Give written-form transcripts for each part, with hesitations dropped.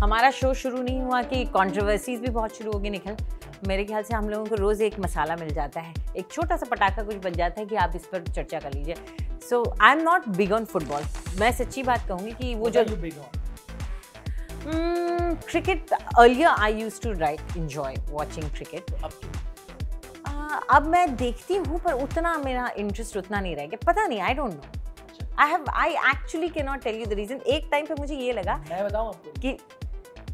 हमारा शो शुरू नहीं हुआ कि कंट्रोवर्सीज भी बहुत शुरू हो गई निखिल। मेरे ख्याल से हम लोगों को रोज़ एक मसाला मिल जाता है, एक छोटा सा पटाखा कुछ बन जाता है कि आप इस पर चर्चा कर लीजिए। So I am not big on football. मैं सच्ची बात कहूँगी कि वो जो cricket earlier I use to enjoy watching cricket। अब मैं देखती हूँ पर उतना मेरा इंटरेस्ट उतना नहीं रह गया, पता नहीं, I don't know. I actually cannot tell you the reason। एक टाइम पे मुझे ये लगा, मैं बताऊं आपको कि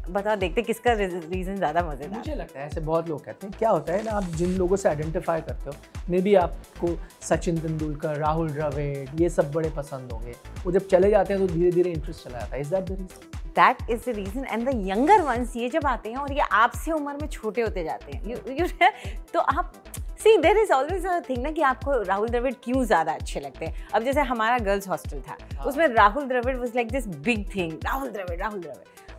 बताओ, देखते किसका रीजन ज़्यादा मज़ेदार। मुझे लगता है ऐसे बहुत लोग कहते हैं, क्या होता है ना, आप जिन लोगों से आइडेंटिफाई करते हो, मे बी आपको सचिन तेंदुलकर, राहुल द्रविड़, ये सब बड़े पसंद होंगे। वो जब चले जाते हैं तो धीरे धीरे इंटरेस्ट चला जाता है। Is that the reason? That is the reason. And the younger ones, ये जब आते हैं और ये आपसे उम्र में छोटे होते जाते हैं, तो आप see there is always a thing ना कि आपको राहुल द्रविड़ क्यों ज़्यादा अच्छे लगते हैं। अब जैसे हमारा गर्ल्स हॉस्टल था, उसमें Rahul Dravid was like this big thing, Rahul Dravid.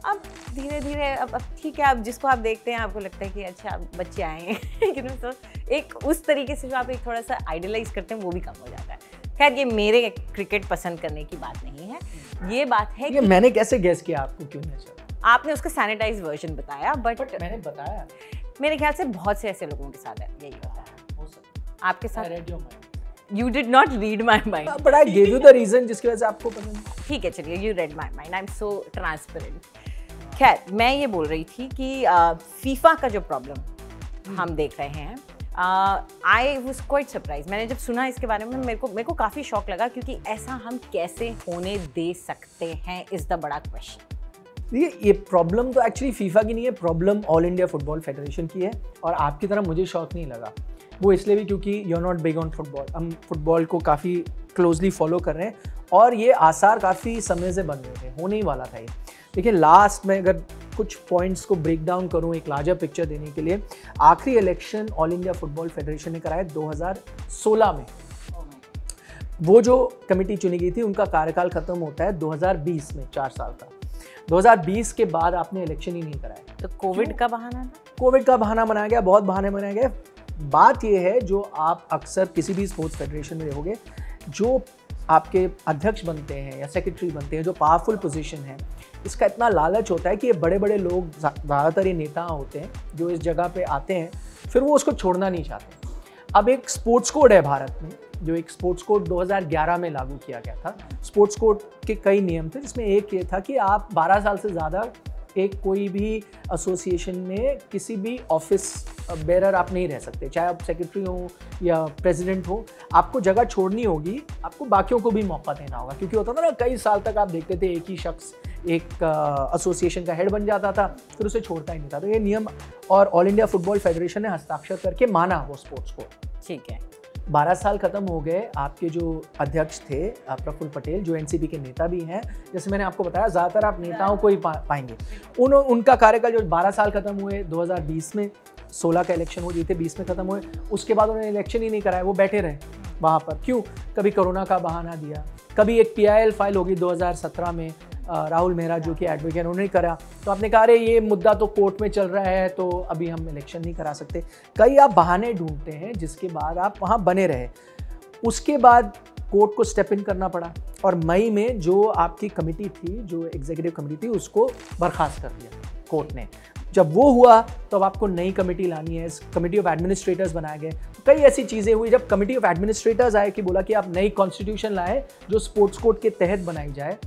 अब धीरे धीरे अब ठीक है, अब जिसको आप देखते हैं आपको लगता है कि अच्छा बच्चे आए हैं तो एक उस तरीके से जो आप एक थोड़ा सा आइडलाइज करते हैं वो भी कम हो जाता है। खैर, ये मेरे क्रिकेट पसंद करने की बात नहीं है, ये बात है कि मैंने कैसे गेस किया आपको क्यों नहीं चला? आपने उसका सैनिटाइज वर्जन बताया, बट मैंने बताया मेरे ख्याल से बहुत से ऐसे लोगों के साथ है यही होता है। आपके साथ You did not read my mind. But I gave you the reason जिसकी वजह से आपको पसंद है। ठीक है, चलिए, you read my mind. I'm so transparent. खैर, मैं ये बोल रही थी कि फीफा का जो प्रॉब्लम हम देख रहे हैं, आई वॉज क्वाइट सरप्राइज। मैंने जब सुना इसके बारे में मेरे को काफ़ी शौक लगा, क्योंकि ऐसा हम कैसे होने दे सकते हैं इज़ द बड़ा क्वेश्चन। ये प्रॉब्लम तो एक्चुअली फीफा की नहीं है, problem all India football federation की है। और आपकी तरह मुझे शौक नहीं लगा, वो इसलिए भी क्योंकि you are not big on football. हम फुटबॉल को काफ़ी क्लोजली फॉलो कर रहे हैं और ये आसार काफ़ी समय से बन रहे थे, होने ही वाला था ये। देखिए, लास्ट में अगर कुछ पॉइंट्स को ब्रेक डाउन करूँ एक लार्जर पिक्चर देने के लिए, आखिरी election all India football federation ने कराया 2016 में। वो जो कमेटी चुनी गई थी उनका कार्यकाल खत्म होता है 2020 में, 4 साल का। 2020 के बाद आपने इलेक्शन ही नहीं कराया। तो कोविड का बहाना था? कोविड का बहाना बनाया गया, बहुत बहाने बनाए गए। बात यह है, जो आप अक्सर किसी भी स्पोर्ट्स फेडरेशन में देखोगे, जो आपके अध्यक्ष बनते हैं या सेक्रेटरी बनते हैं, जो पावरफुल पोजीशन है, इसका इतना लालच होता है कि ये बड़े बड़े लोग, ज़्यादातर ये नेता होते हैं जो इस जगह पे आते हैं, फिर वो उसको छोड़ना नहीं चाहते। अब एक स्पोर्ट्स कोड है भारत में, जो एक स्पोर्ट्स कोड 2011 में लागू किया गया था। स्पोर्ट्स कोड के कई नियम थे, जिसमें एक ये था कि आप 12 साल से ज़्यादा एक कोई भी एसोसिएशन में किसी भी ऑफिस बेरर आप नहीं रह सकते, चाहे आप सेक्रेटरी हो या प्रेसिडेंट हो। आपको जगह छोड़नी होगी, आपको बाकियों को भी मौका देना होगा, क्योंकि होता था ना, कई साल तक आप देखते थे एक ही शख्स एक एसोसिएशन का हेड बन जाता था, फिर उसे छोड़ता ही नहीं था। तो ये नियम और ऑल इंडिया फुटबॉल फेडरेशन ने हस्ताक्षर करके माना वो स्पोर्ट्स को। ठीक है, 12 साल खत्म हो गए। आपके जो अध्यक्ष थे प्रफुल्ल पटेल, जो एनसीपी के नेता भी हैं, जैसे मैंने आपको बताया, ज़्यादातर आप नेताओं को ही पाएंगे। उनका कार्यकाल जो 12 साल खत्म हुए 2020 में, 16 का इलेक्शन वो जीते, 20 में खत्म हुए। उसके बाद उन्होंने इलेक्शन ही नहीं कराया, वो बैठे रहे वहाँ पर। क्यों? कभी कोरोना का बहाना दिया, कभी एक PIL फाइल होगी 2017 में, राहुल मेहरा जो कि एडवोकेट, उन्होंने करा, तो आपने कहा अरे ये मुद्दा तो कोर्ट में चल रहा है, तो अभी हम इलेक्शन नहीं करा सकते। कई आप बहाने ढूंढते हैं, जिसके बाद आप वहाँ बने रहे। उसके बाद कोर्ट को स्टेप इन करना पड़ा और मई में जो आपकी कमेटी थी, जो एग्जीक्यूटिव कमेटी थी, उसको बर्खास्त कर दिया कोर्ट ने। जब वो हुआ तो अब आपको नई कमेटी लानी है, कमेटी ऑफ एडमिनिस्ट्रेटर्स बनाए गए। कई ऐसी चीज़ें हुई, जब कमेटी ऑफ एडमिनिस्ट्रेटर्स आए कि बोला कि आप नई कॉन्स्टिट्यूशन लाए जो स्पोर्ट्स कोड के तहत बनाई जाए।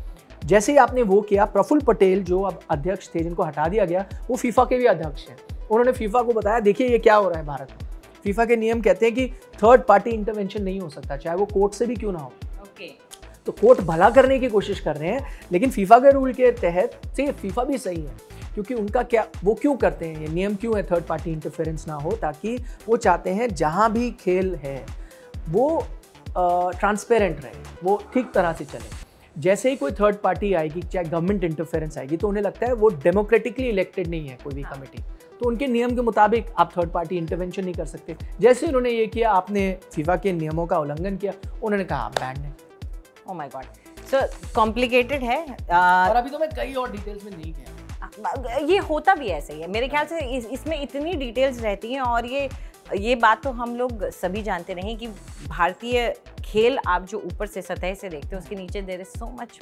जैसे ही आपने वो किया, प्रफुल्ल पटेल जो अब अध्यक्ष थे, जिनको हटा दिया गया, वो फीफा के भी अध्यक्ष हैं। उन्होंने फीफा को बताया, देखिए ये क्या हो रहा है भारत में। फीफा के नियम कहते हैं कि थर्ड पार्टी इंटरवेंशन नहीं हो सकता, चाहे वो कोर्ट से भी क्यों ना हो। तो कोर्ट भला करने की कोशिश कर रहे हैं, लेकिन फीफा के रूल के तहत से फीफा भी सही है, क्योंकि उनका क्या, वो क्यों करते हैं, ये नियम क्यों है, थर्ड पार्टी इंटरफेरेंस ना हो, ताकि वो चाहते हैं जहाँ भी खेल है वो ट्रांसपेरेंट रहे, वो ठीक तरह से चले। जैसे ही कोई थर्ड पार्टी आएगी, चाहे गवर्नमेंट इंटरफेरेंस आएगी, तो उन्हें लगता है वो डेमोक्रेटिकली इलेक्टेड नहीं है कोई भी कमेटी, तो उनके नियम के मुताबिक आप थर्ड पार्टी इंटरवेंशन नहीं कर सकते। जैसे उन्होंने ये किया, आपने फीफा के नियमों का उल्लंघन किया, उन्होंने कहा आप बैंड है। Oh my God, so complicated है। और अभी तो मैं कई और डिटेल्स में नहीं गया। ये होता भी ऐसे ही है मेरे ख्याल से। इसमें इतनी डिटेल्स रहती हैं और ये ये बात तो हम लोग सभी जानते रहे कि भारतीय खेल आप जो ऊपर से सतह से देखते हो उसके नीचे there is so much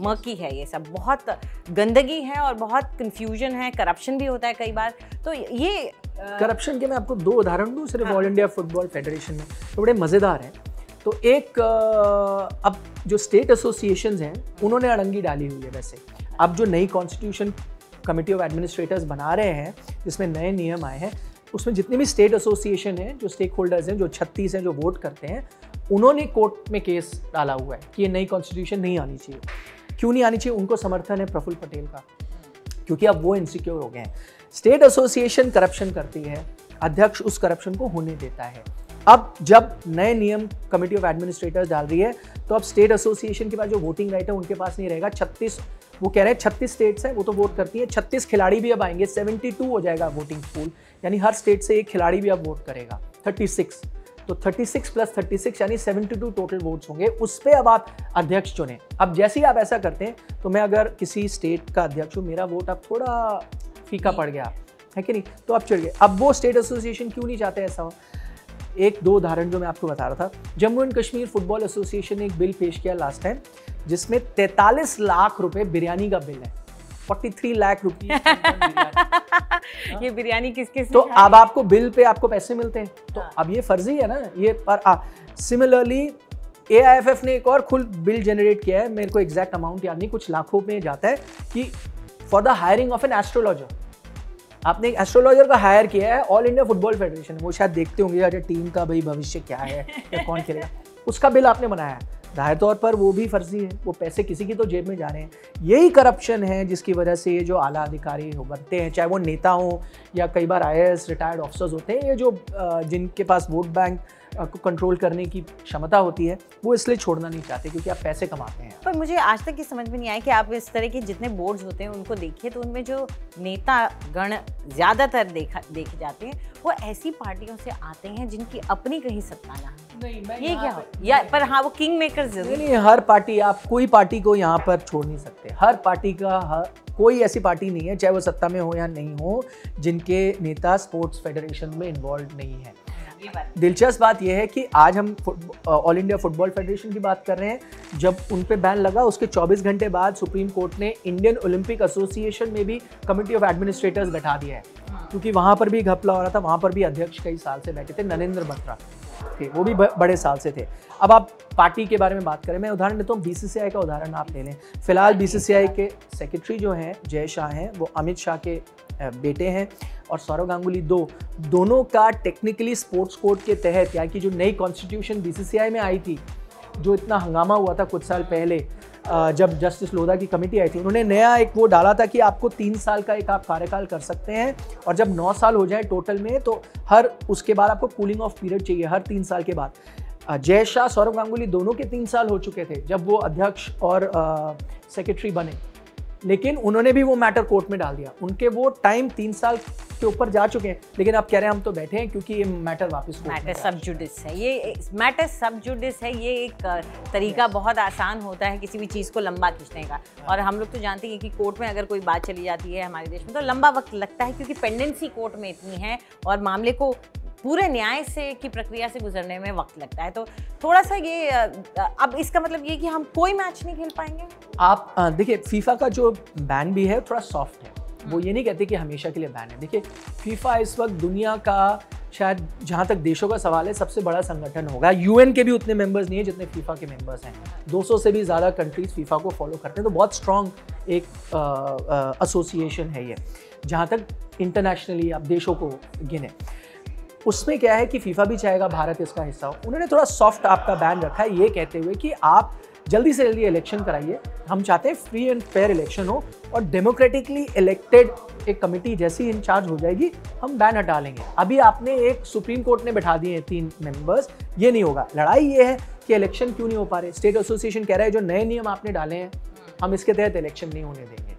murky है, ये सब बहुत गंदगी है और बहुत कंफ्यूजन है, करप्शन भी होता है कई बार। तो ये करप्शन के मैं आपको 2 उदाहरण दूँ सिर्फ ऑल इंडिया फुटबॉल फेडरेशन में, तो बड़े मज़ेदार हैं। तो एक अब जो स्टेट एसोसिएशंस हैं उन्होंने अड़ंगी डाली हुई है। वैसे अब जो नई कॉन्स्टिट्यूशन कमेटी ऑफ एडमिनिस्ट्रेटर्स बना रहे हैं जिसमें नए नियम आए हैं, उसमें जितने भी स्टेट एसोसिएशन हैं, जो स्टेक होल्डर्स हैं, जो 36 हैं, जो वोट करते हैं, उन्होंने कोर्ट में केस डाला हुआ है कि ये नई कॉन्स्टिट्यूशन नहीं आनी चाहिए। क्यों नहीं आनी चाहिए? उनको समर्थन है प्रफुल्ल पटेल का, क्योंकि अब वो इनसिक्योर हो गए हैं। स्टेट एसोसिएशन करप्शन करती है, अध्यक्ष उस करप्शन को होने देता है। अब जब नए नियम कमेटी ऑफ एडमिनिस्ट्रेटर्स डाल रही है तो अब स्टेट एसोसिएशन के पास जो वोटिंग राइट है उनके पास नहीं रहेगा। 36 वो कह रहे हैं 36 स्टेट्स हैं, वो तो वोट करती हैं, 36 खिलाड़ी भी अब आएंगे, 72 हो जाएगा वोटिंग पूल, यानी हर स्टेट से एक खिलाड़ी भी अब वोट करेगा। 36 तो 36 + 36 यानी 72 टोटल वोट्स होंगे। उस पर अब आप अध्यक्ष चुने। अब जैसे ही आप ऐसा करते हैं तो मैं अगर किसी स्टेट का अध्यक्ष हूँ, मेरा वोट अब थोड़ा फीका पड़ गया है कि नहीं, तो आप चिढ़ गए। अब वो स्टेट एसोसिएशन क्यों नहीं चाहते ऐसा हो? 1-2 उदाहरण जो मैं आपको बता रहा था, Jammu and Kashmir football association ने एक बिल पेश किया लास्ट टाइम जिसमें 43 लाख रुपए बिरयानी का बिल है। 43 लाख रुपीज ये बिरयानी किसके तो अब आपको बिल पे आपको पैसे मिलते हैं, तो अब ये फर्जी है ना ये। पर सिमिलरली AIFF ने एक और खुद बिल जनरेट किया है, मेरे को एग्जैक्ट अमाउंट याद नहीं, कुछ लाखों में जाता है, कि for the hiring of an astrologer. आपने एक एस्ट्रोलॉजर का हायर किया है ऑल इंडिया फुटबॉल फेडरेशन, वो शायद देखते होंगे यार टीम का भाई भविष्य क्या है या कौन खेलेगा, उसका बिल आपने बनाया है। जाहिर तौर पर वो भी फर्जी है, वो पैसे किसी की तो जेब में जा रहे हैं। यही करप्शन है जिसकी वजह से ये जो आला अधिकारी बनते हैं, चाहे वो नेता हो या कई बार IAS रिटायर्ड ऑफिसर्स होते हैं, ये जो जिनके पास वोट बैंक को कंट्रोल करने की क्षमता होती है, वो इसलिए छोड़ना नहीं चाहते क्योंकि आप पैसे कमाते हैं। पर मुझे आज तक ये समझ में नहीं आया कि आप इस तरह के जितने बोर्ड्स होते हैं उनको देखिए तो उनमें जो नेता गण ज़्यादातर देखे जाते हैं वो ऐसी पार्टियों से आते हैं जिनकी अपनी कहीं सत्ता ना हो। ये क्या हो या पर हाँ वो किंग मेकर जरूर नहीं, हर पार्टी, आप कोई पार्टी को यहाँ पर छोड़ नहीं सकते। हर पार्टी का कोई ऐसी पार्टी नहीं है, चाहे वो सत्ता में हो या नहीं हो, जिनके नेता स्पोर्ट्स फेडरेशन में इन्वॉल्व नहीं है। दिलचस्प बात यह है कि आज हम ऑल इंडिया फुटबॉल फेडरेशन की बात कर रहे हैं। जब उन पे बैन लगा उसके 24 घंटे बाद सुप्रीम कोर्ट ने इंडियन ओलंपिक एसोसिएशन में भी कमेटी ऑफ एडमिनिस्ट्रेटर्स बैठा दिया है, क्योंकि वहाँ पर भी घपला हो रहा था। वहाँ पर भी अध्यक्ष कई साल से बैठे थे, नरेंद्र बत्रा थे, वो भी बड़े साल से थे। अब आप पार्टी के बारे में बात करें, मैं उदाहरण देता हूँ, BCCI का उदाहरण आप ले लें। फिलहाल BCCI के सेक्रेटरी जो हैं जय शाह हैं, वो अमित शाह के बेटे हैं, और सौरव गांगुली दोनों का टेक्निकली स्पोर्ट्स कोड के तहत, यानी कि जो नई कॉन्स्टिट्यूशन BCCI में आई थी, जो इतना हंगामा हुआ था कुछ साल पहले जब जस्टिस लोधा की कमेटी आई थी, उन्होंने नया एक वो डाला था कि आपको 3 साल का एक आप कार्यकाल कर सकते हैं, और जब 9 साल हो जाए टोटल में तो हर उसके बाद आपको कूलिंग ऑफ पीरियड चाहिए हर 3 साल के बाद। जय शाह, सौरव गांगुली दोनों के 3 साल हो चुके थे जब वो अध्यक्ष और सेक्रेटरी बने, लेकिन उन्होंने भी वो मैटर कोर्ट में डाल दिया। उनके वो टाइम 3 साल के ऊपर जा चुके हैं, लेकिन आप कह रहे हैं हम तो बैठे हैं क्योंकि ये मैटर वापस मैटर सब जुडिस है। ये मैटर सब जुडिस है, ये एक तरीका बहुत आसान होता है किसी भी चीज़ को लंबा खींचने का। और हम लोग तो जानते हैं कि कोर्ट में अगर कोई बात चली जाती है हमारे देश में तो लंबा वक्त लगता है, क्योंकि पेंडेंसी कोर्ट में इतनी है और मामले को पूरे न्याय से की प्रक्रिया से गुजरने में वक्त लगता है। तो थोड़ा सा ये अब इसका मतलब ये कि हम कोई मैच नहीं खेल पाएंगे। आप देखिए, फीफा का जो बैन भी है थोड़ा सॉफ्ट है, वो ये नहीं कहते कि हमेशा के लिए बैन है। देखिए, फीफा इस वक्त दुनिया का शायद, जहाँ तक देशों का सवाल है, सबसे बड़ा संगठन होगा। UN के भी उतने मेंबर्स नहीं है जितने फीफा के मेंबर्स हैं। 200 से भी ज़्यादा कंट्रीज फीफा को फॉलो करते हैं, तो बहुत स्ट्रॉन्ग एक एसोसिएशन है ये। जहाँ तक इंटरनेशनली आप देशों को गिने, उसमें क्या है कि फीफा भी चाहेगा भारत इसका हिस्सा हो। उन्होंने थोड़ा सॉफ्ट आपका बैन रखा है, ये कहते हुए कि आप जल्दी से जल्दी इलेक्शन कराइए। हम चाहते हैं फ्री एंड फेयर इलेक्शन हो, और डेमोक्रेटिकली इलेक्टेड एक कमेटी जैसी इंचार्ज हो जाएगी, हम बैन हटा लेंगे। अभी आपने एक सुप्रीम कोर्ट ने बैठा दिए 3 मेंबर्स, ये नहीं होगा। लड़ाई ये है कि इलेक्शन क्यों नहीं हो पा रहे। स्टेट एसोसिएशन कह रहा है जो नए नियम आपने डाले हैं हम इसके तहत इलेक्शन नहीं होने देंगे,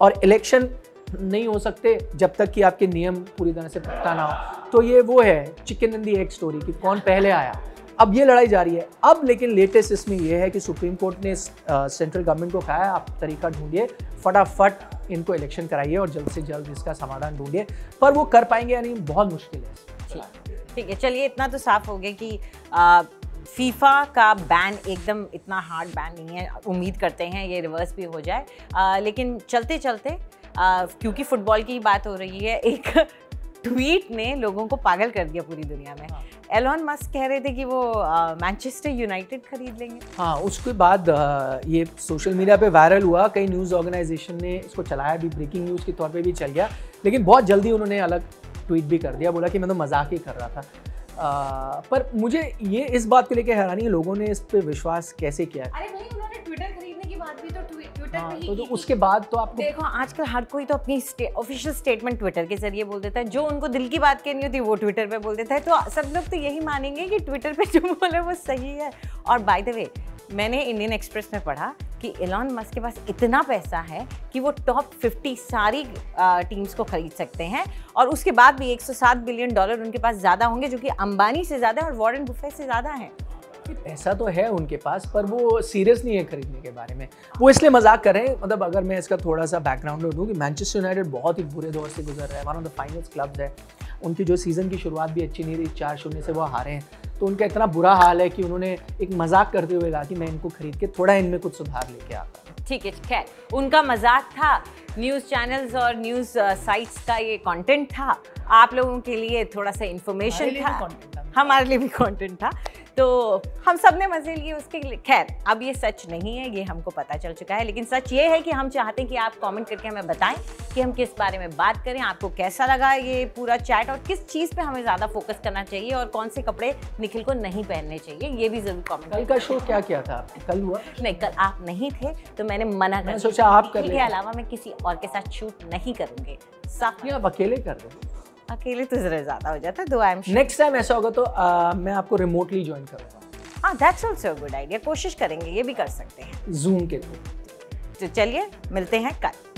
और इलेक्शन नहीं हो सकते जब तक कि आपके नियम पूरी तरह से पुख्ता ना हो। तो ये वो है chicken and the egg story कि कौन पहले आया। अब ये लड़ाई जारी है। अब लेकिन लेटेस्ट इसमें यह है कि सुप्रीम कोर्ट ने सेंट्रल गवर्नमेंट को कहा है आप तरीका ढूंढिए, फटाफट इनको इलेक्शन कराइए और जल्द से जल्द इसका समाधान ढूंढिए, पर वो कर पाएंगे या नहीं बहुत मुश्किल है। ठीक है, चलिए इतना तो साफ हो गया कि फीफा का बैन एकदम इतना हार्ड बैन नहीं है, उम्मीद करते हैं ये रिवर्स भी हो जाए। लेकिन चलते चलते क्योंकि फुटबॉल की बात हो रही है, एक ट्वीट ने लोगों को पागल कर दिया पूरी दुनिया में। एलोन मस्क कह रहे थे कि वो मैनचेस्टर यूनाइटेड खरीद लेंगे। हाँ, उसके बाद ये सोशल मीडिया पे वायरल हुआ, कई न्यूज़ ऑर्गेनाइजेशन ने इसको चलाया भी, ब्रेकिंग न्यूज़ के तौर पे भी चल गया, लेकिन बहुत जल्दी उन्होंने अलग ट्वीट भी कर दिया, बोला कि मैं तो मजाक ही कर रहा था। पर मुझे ये इस बात को लेकर हैरानी है, लोगों ने इस पे विश्वास कैसे किया। अरे भाई, उन्होंने ट्विटर खरीदने की बात भी तो ट्विटर हाँ, पे ही तो उसके बाद तो आपको देखो, आजकल हर कोई तो अपनी ऑफिशियल स्टेटमेंट ट्विटर के जरिए बोल देता है, जो उनको दिल की बात कहनी होती है वो ट्विटर पे बोल देता है, तो सब लोग तो यही मानेंगे कि ट्विटर पे जो बोले वो सही है। और बाय द वे, मैंने इंडियन एक्सप्रेस में पढ़ा कि एलोन मस्क के पास इतना पैसा है कि वो टॉप 50 सारी टीम्स को खरीद सकते हैं, और उसके बाद भी $107 बिलियन उनके पास ज़्यादा होंगे, जो कि अंबानी से ज़्यादा और वॉरेन बुफेट से ज़्यादा है। पैसा तो है उनके पास, पर वो सीरियस नहीं है खरीदने के बारे में, वो इसलिए मजाक कर रहे हैं। मतलब अगर मैं इसका थोड़ा सा बैकग्राउंड दूँ कि मैनचेस्टर यूनाइटेड बहुत ही बुरे दौर से गुजर रहा है, one of the finest clubs है, उनकी जो सीज़न की शुरुआत भी अच्छी नहीं रही, 4-0 से वो हारे हैं, तो उनका इतना बुरा हाल है कि उन्होंने एक मजाक करते हुए कहा कि मैं इनको खरीद के थोड़ा इनमें कुछ सुधार लेके आता हूँ। ठीक है, खैर उनका मजाक था, न्यूज़ चैनल्स और न्यूज़ साइट्स का ये कंटेंट था, आप लोगों के लिए थोड़ा सा इन्फॉर्मेशन था, हमारे लिए भी कंटेंट था, तो हम सब ने मजे लिए उसके लिए। खैर अब ये सच नहीं है, ये हमको पता चल चुका है, लेकिन सच ये है कि हम चाहते हैं कि आप कमेंट करके हमें बताएं कि हम किस बारे में बात करें, आपको कैसा लगा ये पूरा चैट, और किस चीज़ पे हमें ज़्यादा फोकस करना चाहिए, और कौन से कपड़े निखिल को नहीं पहनने चाहिए, ये भी ज़रूर कमेंट। कल का शो क्या किया था आपने? कल हुआ नहीं, कल आप नहीं थे तो मैंने मना कर दिया, सोचा आप कर के अलावा मैं किसी और के साथ शूट नहीं करूँगी। साफ आप अकेले कर दो, अकेले तो जरा ज़्यादा हो जाता है, दो I am sure. Next time ऐसा होगा तो मैं आपको रिमोटली ज्वाइन करूँगा। हाँ, दैट्स ऑल्सो गुड आइडिया, कोशिश करेंगे, ये भी कर सकते हैं जूम के थ्रू। तो चलिए मिलते हैं कल।